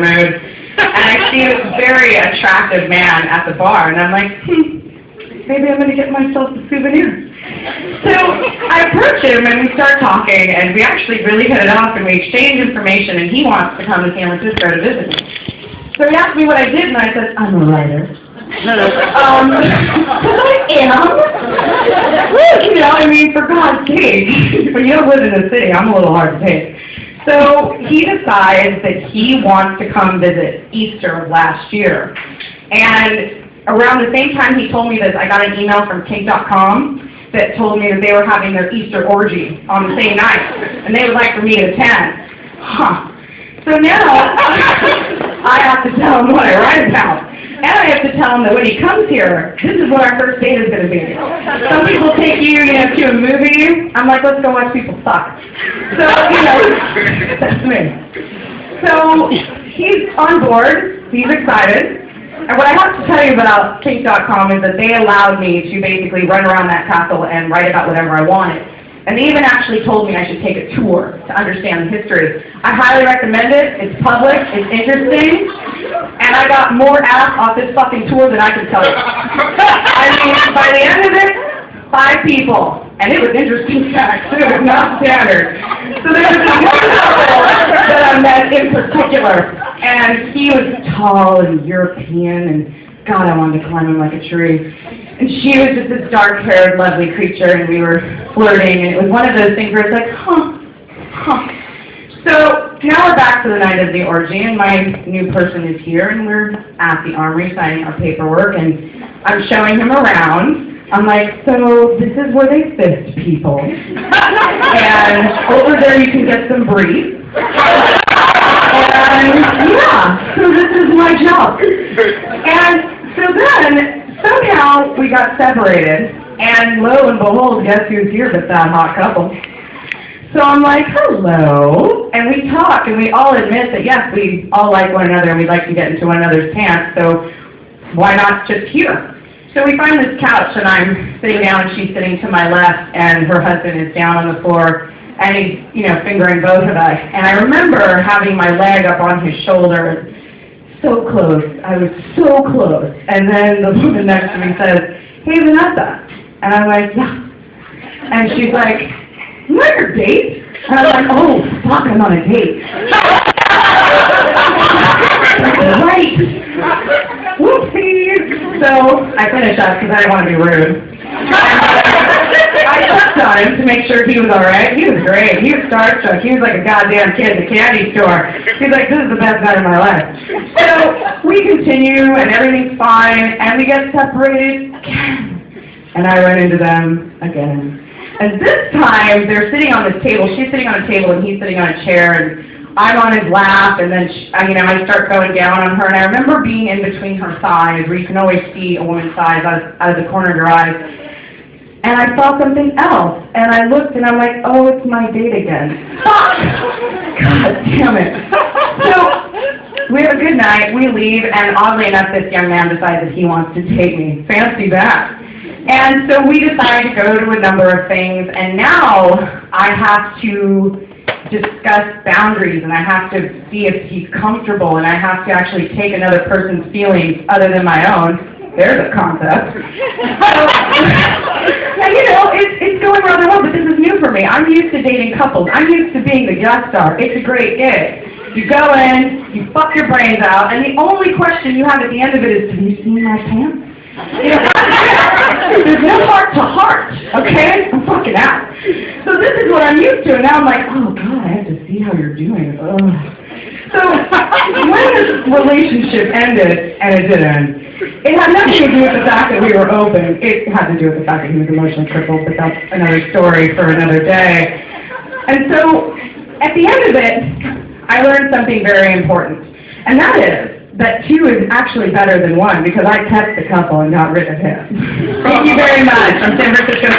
mood, and I see this very attractive man at the bar, and I'm like, maybe I'm going to get myself a souvenir. So I approach him, and we start talking, and we actually really hit it off, and we exchange information, and he wants to come to San Francisco to visit me. So he asked me what I did, and I said, I'm a writer. Because I am. You know, I mean, for God's sake, but you don't live in the city, I'm a little hard to take. So he decides that he wants to come visit Easter of last year. And around the same time he told me this, I got an email from kink.com that told me that they were having their Easter orgy on the same night, and they would like for me to attend. So now, I have to tell him what I write about. And I have to tell him that when he comes here, this is what our first date is going to be. Some people take you, to a movie. I'm like, let's go watch people fuck. So, that's me. So, he's on board. He's excited. And what I have to tell you about kink.com is that they allowed me to basically run around that castle and write about whatever I wanted. And they even actually told me I should take a tour to understand the history. I highly recommend it. It's public. It's interesting. And I got more ass off this fucking tour than I can tell you. I mean, by the end of it, 5 people. And it was interesting facts, too. It was not standard. So there was one couple that I met in particular. And he was tall and European, and God, I wanted to climb him like a tree. And she was just this dark-haired, lovely creature, and we were flirting, and it was one of those things where it's like, So now we're back to the night of the orgy, and my new person is here, and we're at the armory signing our paperwork, and I'm showing him around. I'm like, so this is where they fist people. And over there you can get some briefs. And yeah, so this is my job. And so then, somehow we got separated, and lo and behold, guess who's here but that hot couple? So I'm like, hello, and we talk, and we all admit that yes, we all like one another, and we'd like to get into one another's pants, so why not just here? So we find this couch, and I'm sitting down, and she's sitting to my left, and her husband is down on the floor, and he's, fingering both of us. And I remember having my leg up on his shoulder, so close. I was so close. And then the woman next to me says, hey, Vanessa. And I'm like, yeah. And she's like, isn't that your date? And I'm like, oh, fuck, I'm on a date. Right. Whoopsies. So I finished up because I didn't want to be rude. I checked on him to make sure he was all right. He was great. He was starstruck. He was like a goddamn kid at the candy store. He's like, this is the best night of my life. So we continue, and everything's fine, and we get separated again. And I run into them again. And this time, they're sitting on this table. She's sitting on a table, and he's sitting on a chair, and I'm on his lap, and then I start going down on her. And I remember being in between her thighs, where you can always see a woman's thighs out of the corner of your eyes. And I saw something else, and I looked, and I'm like, oh, it's my date again. Fuck! God damn it. So, we have a good night, we leave, and oddly enough, this young man decides that he wants to take me. Fancy that. And so we decide to go to a number of things, and now I have to discuss boundaries, and I have to see if he's comfortable, and I have to actually take another person's feelings other than my own. There's a concept. So, it's going rather well, but this is new for me. I'm used to dating couples. I'm used to being the guest star. It's a great gig. You go in, you fuck your brains out, and the only question you have at the end of it is, have you seen my pants? There's no heart to heart, okay? I'm fucking out. So this is what I'm used to, and now I'm like, oh God, I have to see how you're doing. Ugh. So when this relationship ended, and it did end, it had nothing to do with the fact that we were open. It had to do with the fact that he was emotionally crippled, but that's another story for another day. And so, at the end of it, I learned something very important. And that is that 2 is actually better than 1, because I kept the couple and got rid of him. Thank you very much. I'm San Francisco.